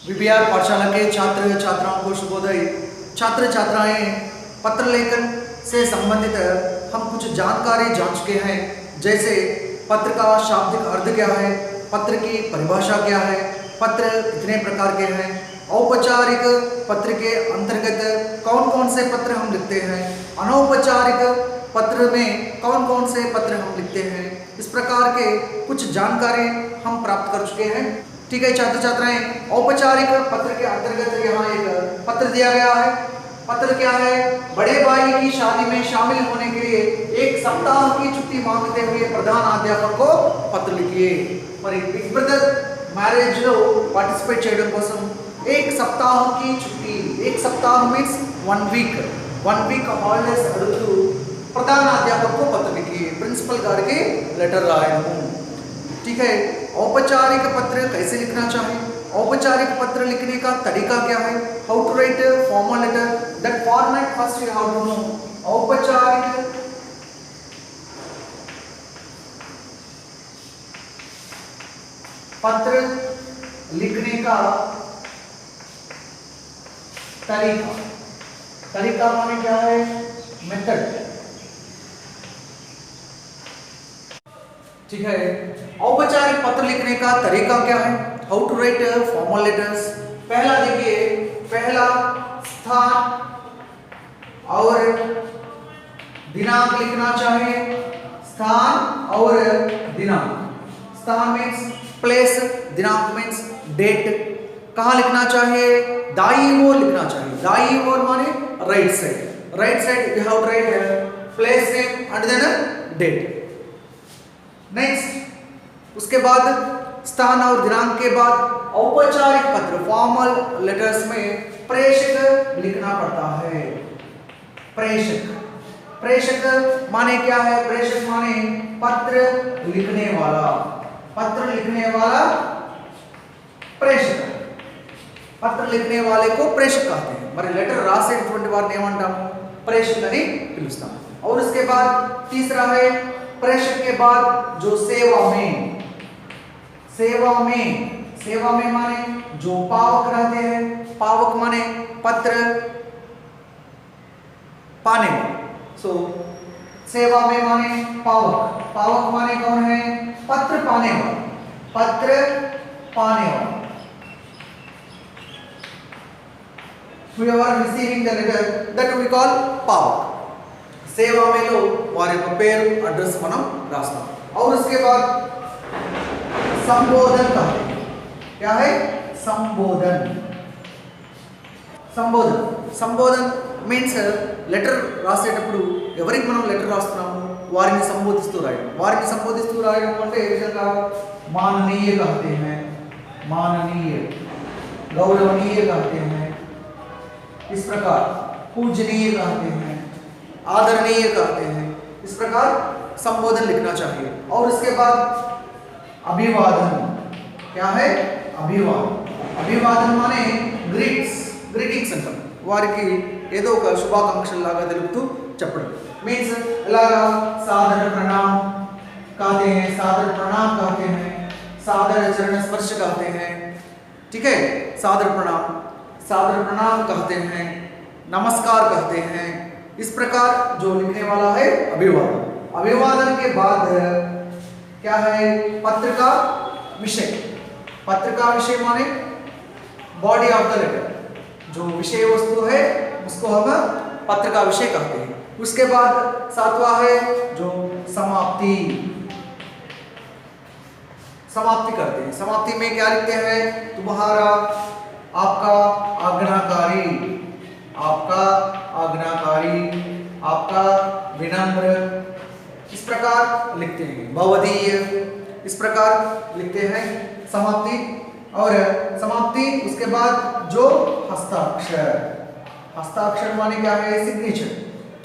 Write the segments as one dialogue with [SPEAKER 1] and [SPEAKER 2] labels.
[SPEAKER 1] विबिआर पाठशाला के छात्र छात्राओं को शुभोदय। छात्र छात्राएं पत्र लेखन से संबंधित हम कुछ जानकारी जान चुके हैं, जैसे पत्र का शाब्दिक अर्थ क्या है, पत्र की परिभाषा क्या है, पत्र कितने प्रकार के हैं, औपचारिक पत्र के अंतर्गत कौन कौन से पत्र हम लिखते हैं, अनौपचारिक पत्र में कौन कौन से पत्र हम लिखते हैं। इस प्रकार के कुछ जानकारी हम प्राप्त कर चुके हैं। ठीक है छात्र छात्राएं, औपचारिक पत्र के अंतर्गत यहाँ एक पत्र दिया गया है। पत्र क्या है? बड़े भाई की शादी में शामिल होने के लिए 1 सप्ताह की छुट्टी मांगते हुए प्रधानाध्यापक को पत्र लिखिए। మరి బిగ్ బ్రదర్ మ్యారేజ్ లో పార్టిసిపేట్ చేయడం కోసం 1 సప్తాహ की छुट्टी, 1 सप्ताह मीन्स 1 वीक హాలిడేస్ అడుగుతూ प्रधानाध्यापक को पत्र लिखिए। प्रिंसिपल गार्ड के लेटर रायडము। ठीक है, औपचारिक पत्र कैसे लिखना चाहिए, औपचारिक पत्र लिखने का तरीका क्या है, how to write formal letter, that format first you have to know. औपचारिक पत्र लिखने का तरीका माने क्या है, मेथड। ठीक है, औपचारिक पत्र लिखने का तरीका क्या है, how to write formal letters. पहला देखिए, पहला स्थान और दिनांक लिखना चाहिए। स्थान और दिनांक, स्थान मीन्स प्लेस, दिनांक मीन्स डेट। कहाँ लिखना चाहिए? दाई ओर लिखना चाहिए। दाई ओर माने right side, right side you have to write place name and then date. Next, उसके बाद स्थान और दिनांक के बाद औपचारिक पत्र फॉर्मल लेटर्स में प्रेषक लिखना पड़ता है। प्रेषक, प्रेषक माने क्या है? प्रेषक माने पत्र लिखने वाला, पत्र लिखने वाला प्रेषक। पत्र लिखने वाले को प्रेषक कहते हैं। మరి లెటర్ రాసేటువంటి వారిని ఏమంటాము? ప్రేషక్ అని పిలుస్తాము। और उसके बाद तीसरा है प्रेषक के बाद जो सेवा में माने जो पावक रहते हैं। पावक माने पत्र पाने वाले। सो सेवा में माने पावक, पावक माने कौन है? पत्र पाने वाला, पत्र पाने वाला। Whoever receiving the letter, that we call पावक। सेवा में लो वारे యొక్క పేరు అడ్రస్ మనం రాస్తాం। और उसके बाद संबोधन कहते हैं। क्या है? संबोधन। संबोधन, సంబోధన్ మీన్స్ లెటర్ రాసేటప్పుడు ఎవరికి మనం లెటర్ రాస్తున్నాము వారిని సంబోధిస్తూ రాయడం। వారిని సంబోధిస్తూ రాయడం అంటే ఏ విధంగా? माननीय कहते हैं, माननीय, गौरवनीय कहते हैं, इस प्रकार पूजनीय कहते हैं, आदरणीय कहते हैं। इस प्रकार संबोधन लिखना चाहिए। और इसके बाद अभिवादन। क्या है? अभिवादन। अभिवादन माने ग्रीट्स, ग्रीटिंग्स अंటాం। వారికి ఏదో ఒక శుభాకాంక్షల్లాగా తెలుపుతూ చెప్పడం। మీన్స్ ఎలాగా? सादर प्रणाम कहते हैं, सादर प्रणाम कहते हैं, सादर चरण स्पर्श कहते हैं। ठीक है, सादर प्रणाम कहते हैं, नमस्कार कहते हैं। इस प्रकार जो लिखने वाला है अभिवादन। अभिवादन के बाद क्या है? पत्र का विषय। पत्र का विषय माने बॉडी ऑफ द लेटर, जो विषय वस्तु है उसको हम पत्र का विषय कहते हैं। उसके बाद सातवां है जो समाप्ति, समाप्ति करते हैं। समाप्ति में क्या लिखते हैं? तुम्हारा, आपका आज्ञाकारी, आपका आज्ञाकारी, आपका विनम्र, इस प्रकार लिखते हैं। भवदीय, इस प्रकार लिखते हैं समाप्ति। और समाप्ति उसके बाद जो हस्ताक्षर, हस्ताक्षर माने क्या है? सिग्नेचर।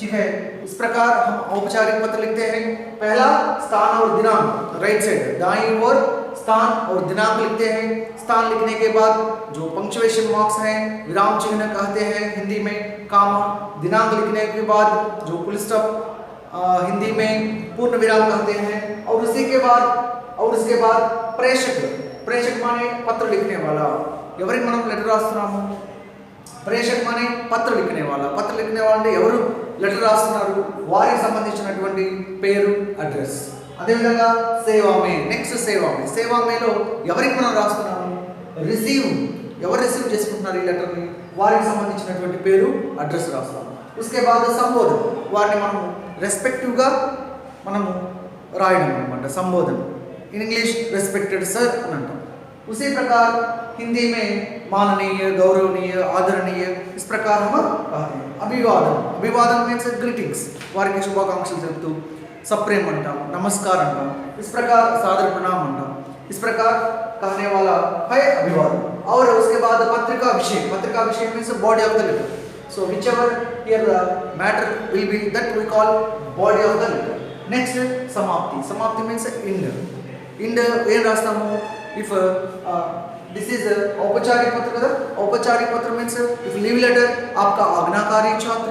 [SPEAKER 1] ठीक है, इस प्रकार हम औपचारिक पत्र लिखते हैं। पहला स्थान और दिनांक, राइट साइड दाईं ओर स्थान और दिनांक लिखते हैं। स्थान लिखने के बाद जो पंक्चुएशन मार्क्स हैं, विराम चिन्ह कहते हैं हिंदी में, कामा। दिनांक लिखने के बाद जो फुल स्टॉप हिंदी में पूर्ण विराम कहते हैं। और उसके बाद प्रेषक, प्रेषक माने पत्र लिखने वाला। ఎవరికి మనం లెటర్ రాస్తున్నాము? ప్రేషక్ మానే పత్ర లిఖనే వాళ్ళ. పత్ర లిఖనే వాళ్ళంటే ఎవరు లెటర్ రాస్తున్నారు, వారికి సంబంధించినటువంటి పేరు, అడ్రస్. అదేవిధంగా సేవామే, నెక్స్ట్ సేవామే. సేవామేలో ఎవరికి మనం రాస్తున్నాము? రిసీవ్, ఎవరు రిసీవ్ చేసుకుంటున్నారు ఈ లెటర్ని, వారికి సంబంధించినటువంటి పేరు, అడ్రస్ రాస్తాము. ఉస్కే బాద్ సంబోధన, వారిని మనము రెస్పెక్టివ్గా మనము రాయడం అనమాట, సంబోధన. इन इंग्लिश रेस्पेक्टेड सर అని అంటాం. उसी प्रकार हिंदी में माननीय, गौरवनीय, आदरणीय, इस प्रकार हम कहते हैं. अभिवादन, अभिवादन मीन्स ग्रीटिंग्स, వారికి శుభాకాంక్షలు చెప్తూ सप्रेम अंटाम, नमस्कार अंटाम. इस प्रकार सादर प्रणाम अंटाम. इस प्रकार कहने वाला है अभिवादन. और उसके बाद पत्रिका विषय, पत्रिका विषय means body of the letter. So whichever here the matter will be, that we call body of the letter. Next समाप्ति, समाप्ति means end. इंड ఏం రాస్తాము? ఇఫ్ दिस इज औपचारिक पत्र కదా, औपचारिक पत्र मीन्स इफ लीव लेटर आपका आज्ञाकारी छात्र,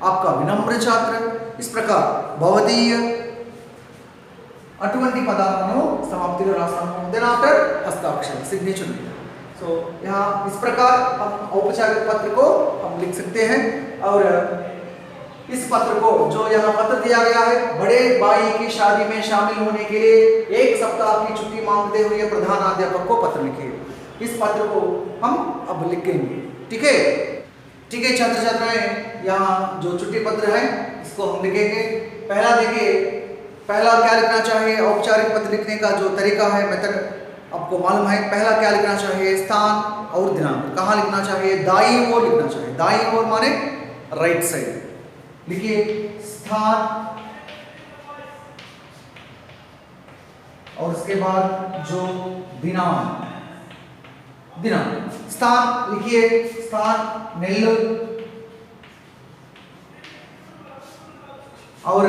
[SPEAKER 1] आपका विनम्र छात्र, इस प्रकार भवदीय अటువంటి పదాలను समाप्तिలో రాస్తాము. देन आफ्टर हस्ताक्षर, सिग्नेचर. सो यहाँ इस प्रकार हम औपचारिक पत्र को हम लिख सकते हैं. और इस पत्र को, जो यहाँ पत्र दिया गया है, बड़े भाई की शादी में शामिल होने के लिए 1 सप्ताह की छुट्टी मांगते हुए प्रधानाध्यापक को पत्र लिखे. इस पत्र को हम अब लिखेंगे. ठीक है, ठीक है छात्र छात्राएं, यहाँ जो छुट्टी पत्र है इसको हम लिखेंगे. पहला देखिए, पहला क्या लिखना चाहिए? औपचारिक पत्र लिखने का जो तरीका है, मेथड आपको मालूम है. पहला क्या लिखना चाहिए? स्थान और दिनांक. कहाँ लिखना चाहिए? दाईं ओर लिखना चाहिए. दाईं ओर माने राइट साइड. लिखिए स्थान और उसके बाद जो दिनांक, दिनांक. स्थान लिखिए, स्थान नेल्लूर. और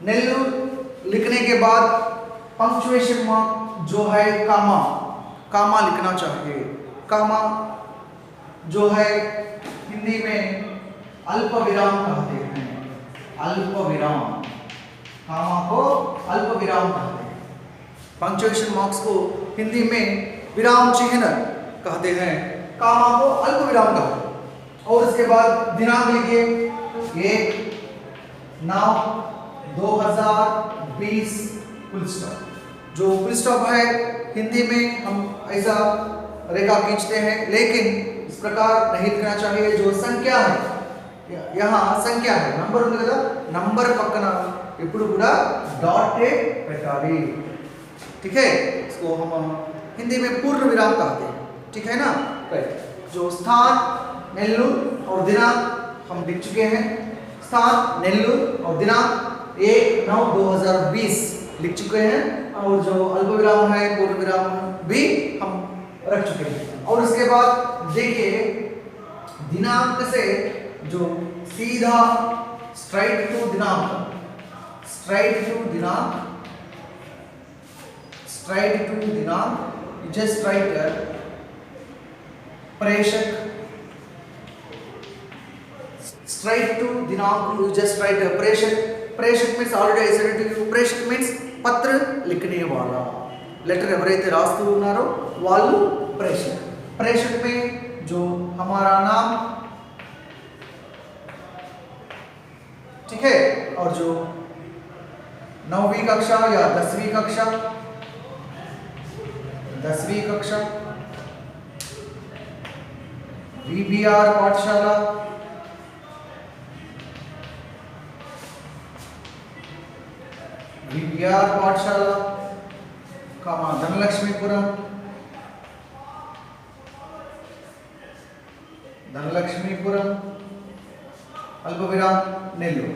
[SPEAKER 1] नेल्लूर लिखने के बाद पंक्चुएशन मार्क जो है कामा, कामा लिखना चाहिए. कामा जो है हिंदी में अल्प विराम कहते हैं. अल्प विराम, कामा को अल्प विराम कहते हैं. पंक्चुएशन मार्क्स को हिंदी में विराम चिन्ह कहते हैं, कामा को अल्प विराम कहते हैं. और उसके बाद दिनांक लिखिए 1/9/2020 फुल स्टॉप. जो फुल स्टॉप है हिंदी में हम ऐसा रेखा खींचते हैं, लेकिन इस प्रकार नहीं लिखना चाहिए. जो संख्या है, यहाँ संख्या है, नंबर ఉంది కదా, నంబర్ పక్కన ఎప్పుడు కూడా डॉट పెట్టాలి. ठीक है, इसको हम हिंदी में पूर्ण विराम कहते हैं. ठीक है ना. राइट. जो स्थान नेल्लूर और दिनांक हम लिख चुके हैं. स्थान नेल्लूर और दिनांक 1/9/2020 लिख चुके हैं. और जो अल्प विराम है, पूर्ण विराम भी हम रख चुके हैं. और उसके बाद देखिए, दिनांक से जो सीधा स्ट्राइट टू दिनांक, स्ट्राइट टू दिनांक, स्ट्राइट टू दिनांक, जस्ट राइट प्रेषक. स्ट्राइट टू दिनांक यू जस्ट राइट प्रेषक. प्रेषक means already I said to you, प्रेषक मीन्स पत्र लिखने वाला. लेटर ఎవరైతే రాస్తూ ఉన్నారో వాళ్ళు प्रेषक. प्रेषक में जो हमारा नाम, ठीक है, और जो 9वीं कक्षा या 10वीं कक्षा, 10वीं कक्षा, VBR पाठशाला, VBR पाठशाला, कामा धनलक्ष्मीपुरम, धनलक्ष्मीपुरम, अल्पविराम नेल्लूर.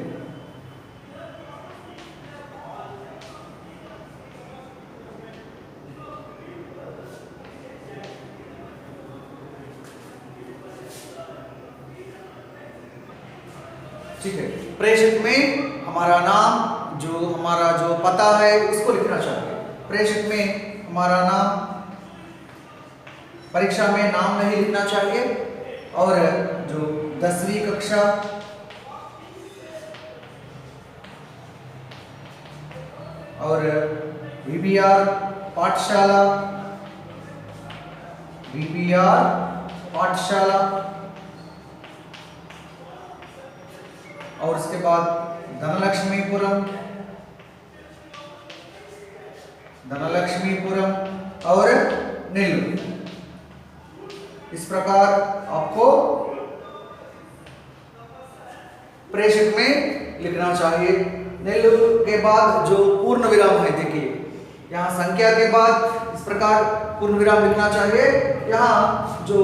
[SPEAKER 1] ठीक है. प्रेषक में हमारा नाम, जो हमारा जो पता है उसको लिखना चाहिए. प्रेषक में हमारा नाम, परीक्षा में नाम नहीं लिखना चाहिए. और जो 10वीं कक्षा, और VBR पाठशाला, VBR पाठशाला, और उसके बाद धनलक्ष्मीपुरम, धनलक्ष्मीपुरम और नेल्लूर। इस प्रकार आपको प्रेषक में लिखना चाहिए। नेल्लूर के बाद जो पूर्ण विराम है, देखिए यहाँ संख्या के बाद इस प्रकार पूर्ण विराम लिखना चाहिए। यहाँ जो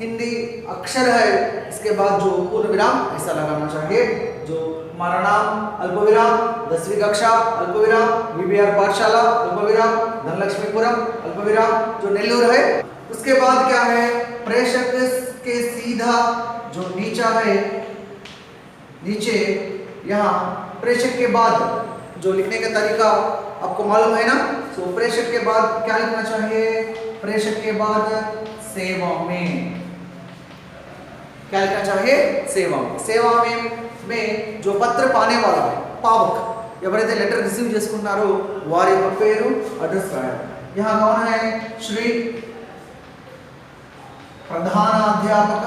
[SPEAKER 1] हिंदी अक्षर है इसके बाद जो पूर्ण विराम ऐसा लगाना चाहिए। जो हमारा नाम अल्पविराम, 10वीं कक्षा अल्पविराम, VBR पाठशाला अल्पविराम, धनलक्ष्मीपुरम अल्पविराम, जो नेल्लूर है। उसके बाद क्या है, प्रेषक के सीधा जो नीचा है, नीचे यहाँ प्रेषक के बाद जो लिखने का तरीका आपको मालूम है ना। तो प्रेषक के बाद क्या लिखना चाहिए, प्रेषक के बाद सेवा में क्या लिखना चाहिए, सेवा में। सेवा में जो पत्र पाने वाला है, पावक ఎవరైతే లెటర్ రిసీవ్ చేసుకుంటారో వారి యొక్క పేరు, అడ్రస్ రాయాలి। यहाँ कौन है, श्री प्रधानाध्यापक,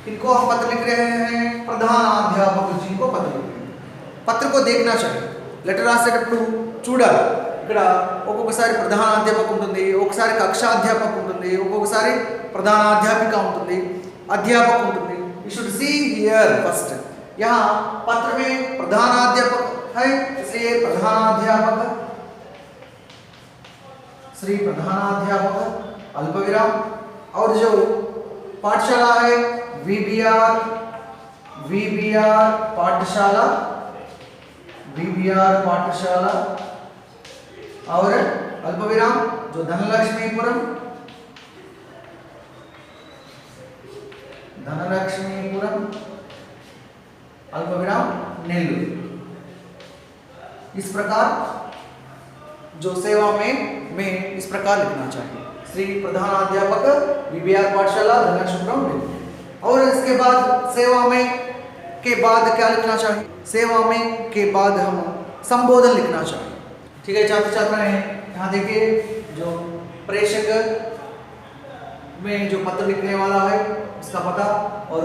[SPEAKER 1] इनको हम पत्र लिख रहे हैं, प्रधानाध्यापक जी को पत्र लिख रहे हैं। पत्र को देखना चाहिए, లెటర్ రాసేటప్పుడు చూడాలి। ఇక్కడ ఒక్కొక్కసారి ప్రధానాధ్యాపక ఉంటుంది, ఒక్కొక్కసారి కక్షాధ్యాపక ఉంటుంది, ఒక్కొక్కసారి ప్రధానాధ్యాపిక ఉంటుంది, अध्यापक ఉంటుంది। You should see here first, यहाँ पत्र में प्रधानाध्यापक है इसलिए प्रधानाध्यापक, श्री प्रधानाध्यापक अल्पविराम, और जो पाठशाला है VBR पाठशाला, VBR पाठशाला और अल्पविराम, जो धनलक्ष्मीपुरम, धनलक्ष्मीपुरम अल्पविराम नेल्लूर। इस प्रकार जो सेवा में इस प्रकार लिखना चाहिए, श्री प्रधानाध्यापक VBR पाठशाला धनलक्ष्मीपुरम नेल्लूर। और इसके बाद सेवा में के बाद क्या लिखना चाहिए, सेवा में के बाद हम संबोधन लिखना चाहिए। ठीक है छात्र छात्राएं, यहाँ देखिए जो प्रेषक में जो पत्र लिखने वाला है उसका पता, और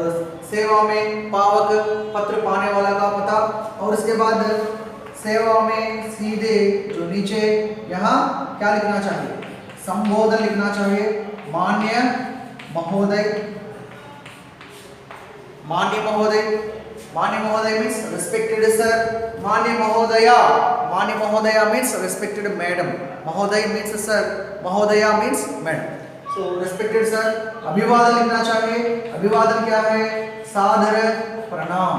[SPEAKER 1] सेवा में पावक पत्र पाने वाला का पता, और उसके बाद सेवा में सीधे जो नीचे यहाँ क्या लिखना चाहिए, संबोधन लिखना चाहिए। मान्य महोदय, मान्य महोदय, मान्य महोदय मीन्स रेस्पेक्टेड सर, मान्य महोदया, मान्य महोदया मीन्स रेस्पेक्टेड मैडम, महोदय मीन्स सर, महोदया मीन्स मैडम। सो रेस्पेक्टेड सर। अभिवादन लिखना चाहिए, अभिवादन क्या है, सादर प्रणाम,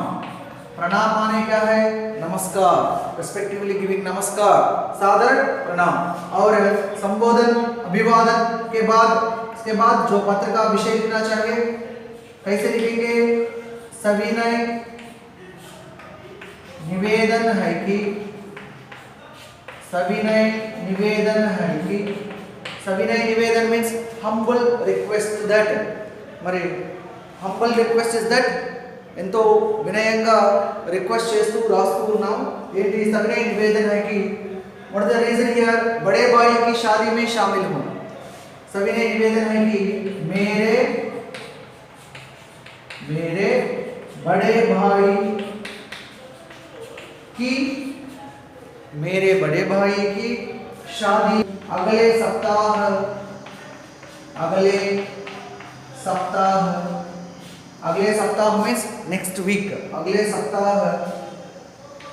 [SPEAKER 1] प्रणाम माने क्या है, नमस्कार, रेस्पेक्टिवली गिविंग नमस्कार, सादर प्रणाम। और संबोधन अभिवादन के बाद इसके बाद जो पत्र का विषय लिखना चाहिए, कैसे लिखेंगे, सविनय निवेदन है कि, सविनय निवेदन है कि, सविनय निवेदन मीन्स हम्बल रिक्वेस्ट दैट, మరి हम्बल रिक्वेस्ट इज दैट ఎంతో వినయంగా రిక్వెస్ట్ చేస్తూ రాస్తూ ఉన్నాం। ఏంటి, सविनय निवेदन है कि व्हाट द रीजन हियर, बड़े भाई की शादी में शामिल हूं। सविनय निवेदन है कि मेरे बड़े भाई की, मेरे बड़े भाई की शादी अगले सप्ताह, अगले सप्ताह, अगले सप्ताह मीन्स नेक्स्ट वीक, अगले सप्ताह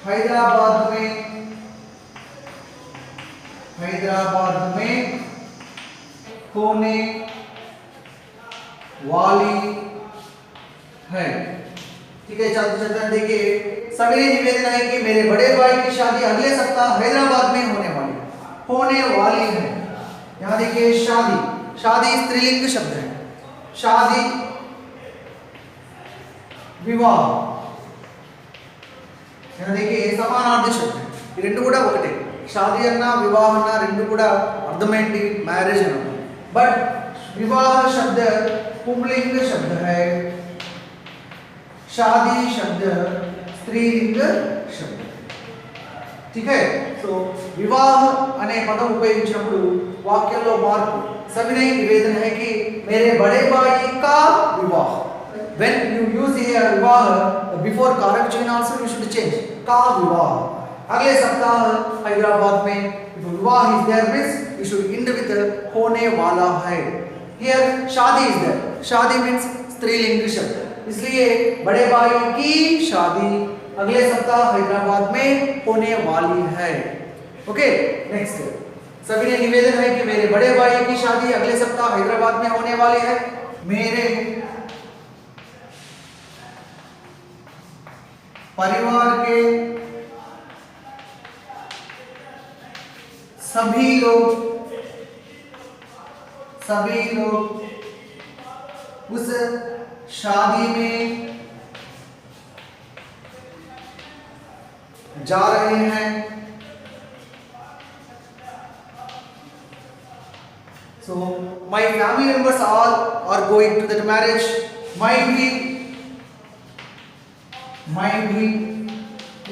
[SPEAKER 1] हैदराबाद में होने वाली है। ठीक है छात्र छात्रा, देखिए सविनय निवेदन है कि मेरे बड़े भाई की शादी अगले सप्ताह हैदराबाद में होने वाली है। यहाँ देखिए शादी, शादी स्त्रीलिंग शब्द है, शादी विवाह, यहाँ देखिए समानार्थी शब्द है, ఈ రెండు కూడా ఒకటే, షాదీ అన్నా వివాహ అన్నా రెండు కూడా అర్థం ఏంటి, మ్యారేజ్ అన్న। बट विवाह शब्द पुंलिंग शब्द है, शादी शब्द स्त्रीलिंग शब्द। ठीक है. సో వివాహ అనే పదం ఉపయోగించినప్పుడు వాక్యంలో మార్పు. सविनय निवेदन है कि मेरे बड़े भाई का विवाह. When you use here विवाह before कारक चिन्ह also you should change का विवाह. अगले सप्ताह हैदराबाद में विवाह is there means you should end with होने वाला है. Here शादी is there. शादी means स्त्रीलिंग शब्द, इसलिए बड़े भाई की शादी अगले सप्ताह हैदराबाद में होने वाली है. Okay, next. सभी ने निवेदन है कि मेरे बड़े भाई की शादी अगले सप्ताह हैदराबाद में होने वाली है. मेरे परिवार के सभी लोग उस शादी में जा रहे हैं. So my family members all are going to that marriage. Might be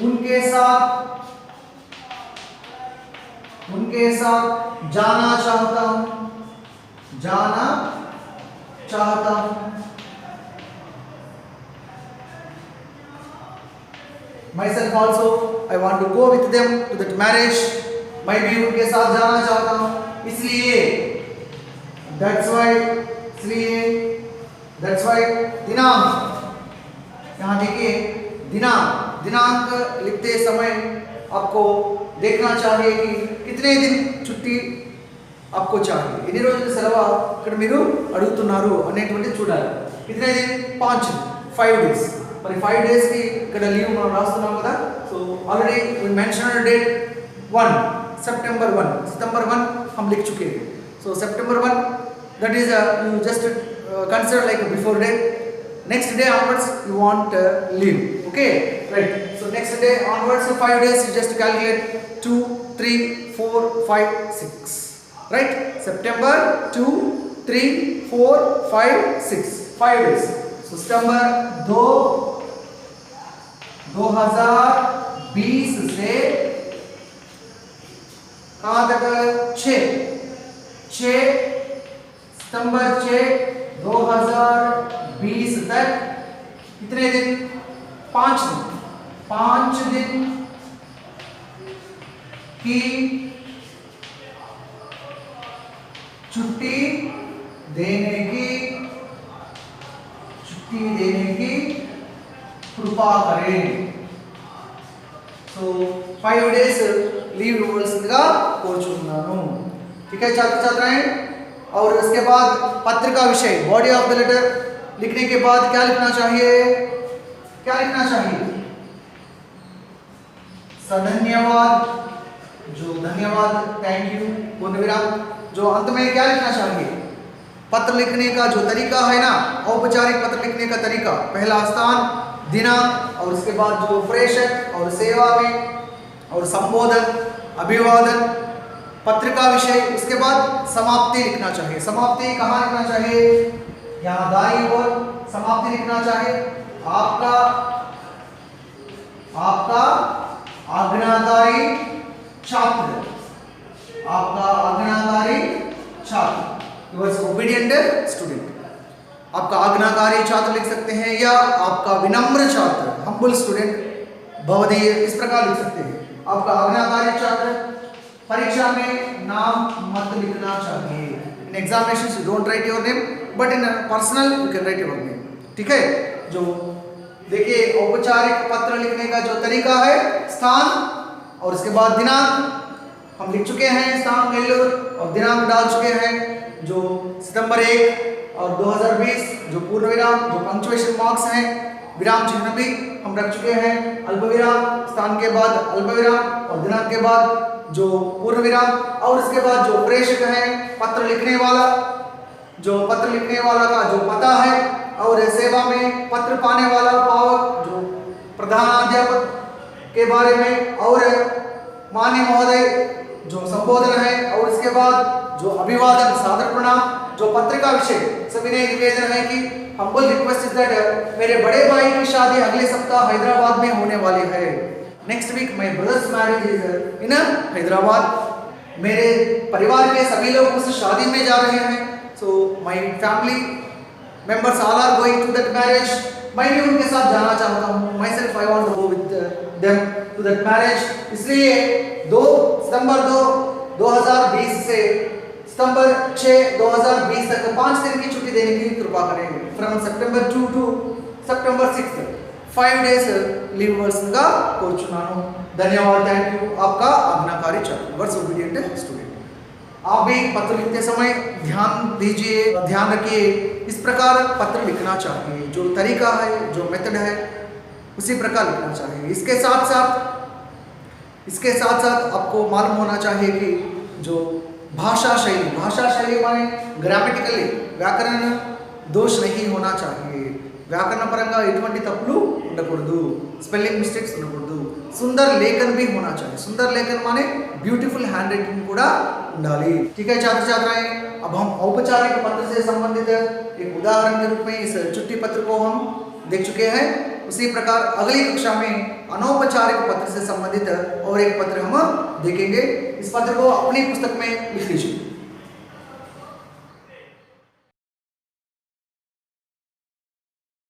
[SPEAKER 1] उनके साथ जाना चाहता हूं. Myself also I want to go with them to that marriage. मैं भी उनके साथ जाना चाहता हूं. इसलिए that's why दिनांक, यहाँ देखिए दिनांक लिखते समय आपको देखना चाहिए कि कितने दिन छुट्टी आपको चाहिए. ఎన్ని రోజులు సెలవు ఇక్కడ మీరు అడుగుతున్నారు అనేటువంటి చూడాలి. कितने दिन 5 days. మరి 5 days కి ఇక్కడ లీవ్ మనం రాస్తున్నాం కదా. So already we mention date 1 सितंबर 1 हम लिख चुके हैं. So September 1, that is you just consider like before date. Next day onwards you want leave. Okay, right. So next day onwards, so 5 days you just calculate 2, 3, 4, 5, 6. Right? September 2, 3, 4, 5, 6. 5 days. So September 2020 से कहाँ तक? 6 सितंबर 2020 तक कितने दिन? 5 दिन की छुट्टी देने की कृपा करें. సో 5 days लीव ఇవ్వాల్సిందిగా కోరుచున్నాను. ठीक है छात्र छात्राएं. और उसके बाद पत्र का विषय, बॉडी ऑफ द लेटर लिखने के बाद क्या लिखना चाहिए? धन्यवाद, जो धन्यवाद, थैंक यू, पूर्ण विराम. जो अंत में क्या लिखना चाहिए? पत्र लिखने का जो तरीका है ना, औपचारिक पत्र लिखने का तरीका, पहला स्थान, दिनांक, और उसके बाद जो प्रेषक और सेवा में, और संबोधन, अभिवादन, पत्र का विषय, उसके बाद समाप्ति लिखना चाहिए. समाप्ति कहाँ लिखना चाहिए? यहाँ दाईं ओर समाप्ति लिखना चाहिए. आपका आज्ञाकारी छात्र, योर्स ओबीडिएंट स्टूडेंट. आपका आज्ञाकारी छात्र लिख सकते हैं, या आपका विनम्र छात्र, हम्बल स्टूडेंट भवदीय, इस प्रकार लिख सकते हैं. आपका आज्ञाकारी छात्र. परीक्षा में नाम मत लिखना चाहिए. In examinations you don't write your name, but in personal you can write your name. ठीक है. जो देखिए औपचारिक पत्र लिखने का जो तरीका है, स्थान और उसके बाद दिनांक हम लिख चुके हैं, स्थान नेल्लोर, और दिनांक डाल चुके हैं जो सितंबर 1 और 2020, जो पूर्ण विराम, जो पंक्चुएशन मार्क्स हैं, विराम चिन्ह भी हम रख चुके हैं. अल्प विराम, स्थान के बाद अल्प विराम, और दिनांक के बाद जो पूर्ण विराम, और उसके बाद जो प्रेषक है, पत्र लिखने वाला का जो पता है, और सेवा में पत्र पाने वाला पावक, जो प्रधानाध्यापक के बारे में, और माननीय महोदय जो संबोधन है, और उसके बाद जो अभिवादन, सादर प्रणाम, जो पत्र का विषय. सभी ने निवेदन है कि हम्बल रिक्वेस्ट इज दैट मेरे बड़े भाई की शादी अगले सप्ताह हैदराबाद में होने वाली है. Next week my brother's marriage is in Hyderabad. मेरे परिवार के सभी लोग उस शादी में जा रहे हैं। So my family members all are going to that marriage. मैं भी उनके साथ जाना चाहता हूँ। Myself I want to go with them to that marriage. इसलिए 2 सितंबर 2020 से सितंबर 6, 2020 तक 5 दिन की छुट्टी देने की कृपा करेंगे। From September 2 to September 6 5 days leave वर्षगा कोरुचुन्नानु। धन्यवाद, थैंक यू। आपका आज्ञाकारी छात्र, वर्स ओबीडिएंट स्टूडेंट। आप भी पत्र लिखते समय ध्यान दीजिए, ध्यान रखिए, इस प्रकार पत्र लिखना चाहिए। जो तरीका है, जो मेथड है, उसी प्रकार लिखना चाहिए। इसके साथ साथ आपको मालूम होना चाहिए कि जो भाषा शैली माने ग्रामेटिकली व्याकरण दोष नहीं होना चाहिए। व्याकरण పరంగా ఎటువంటి తప్పులు ఉండకూడదు, స్పెల్లింగ్ మిస్టేక్స్ ఉండకూడదు। सुंदर लेखन भी होना चाहिए। सुंदर लेखन माने ब्यूटीफुल हैंड राइटिंग కూడా ఉండాలి। ठीक है छात्र छात्राएं, अब हम औपचारिक पत्र से संबंधित एक उदाहरण के रूप में इस चिट्ठी पत्र को हम देख चुके हैं। उसी प्रकार अगली कक्षा में अनौपचारिक पत्र से संबंधित और एक पत्र हम देखेंगे। इस पत्र को अपनी पुस्तक में लिख लीजिए।